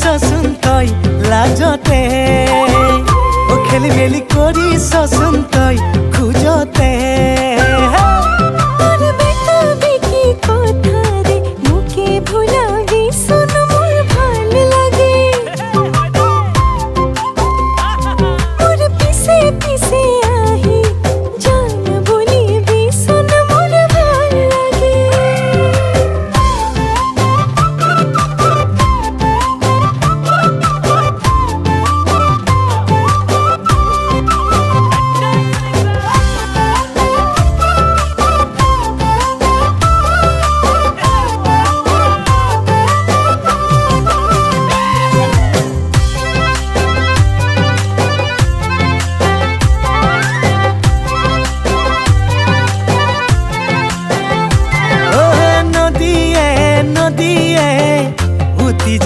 চচোন তই লাজতে ও খেলি মেলি কৰি চচোন তই খোজতে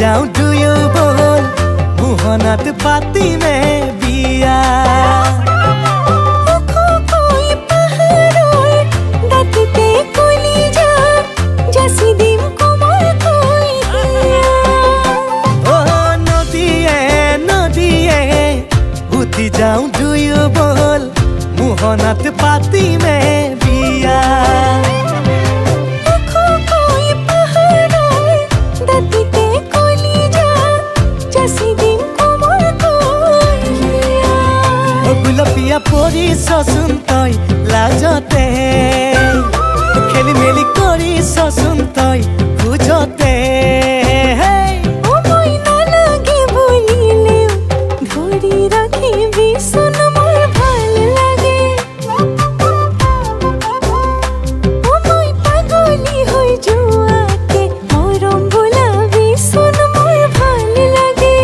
जाऊं दुयो बोल मुहनत पाती में बिया कोई पहाड़ों दातते कोली जा जैसी दिम कोमल कोई ओ नदिए उठी जाऊं दुयो बोल मुहनत पाती में बिया গুলপিয়া পৰি চচোন তই লাজতে খেলি মেলি কৰি চচোন তই খোজতে মই নালাগে বুলিলেও ধৰি ৰাখিবি চোন মোৰ ভাল লাগে মই পাগলী হৈ যোৱাকে মৰম বোলাবি চোন মোৰ ভাল লাগে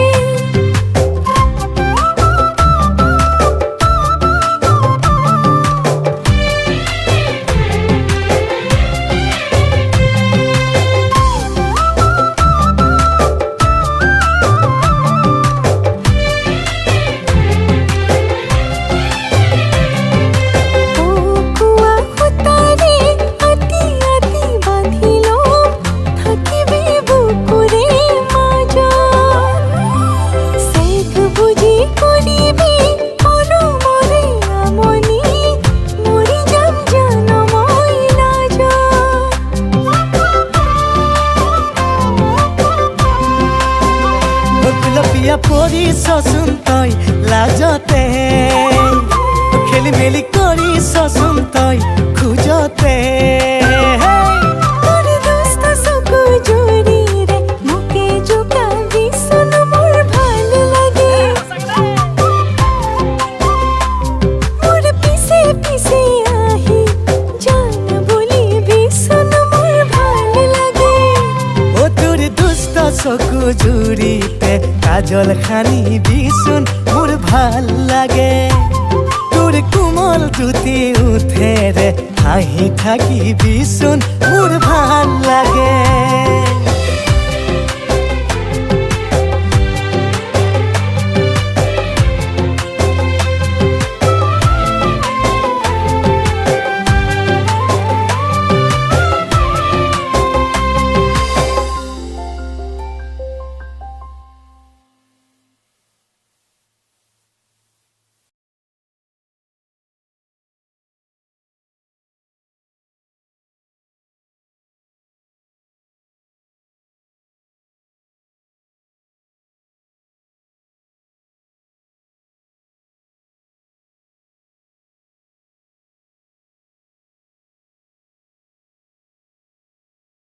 পৰি চচোন তই লাজতে খেলি মেলি কৰি চচোন তই খোজতে দুষ্ট চকুজুৰি ৰে মোকে জোকাবি চোন মোৰ ভাল লাগে মোৰ পিছে পিছে আহি জান বুলিবি চোন মোৰ ভাল লাগে ও তোৰ দুষ্ট চকুজুৰিতে কাজল খানি বিচোন মোৰ ভাল লাগে তোৰ কোমল দুটি উঠেৰে হাঁহি থাকি বিচোন মোৰ ভাল লাগে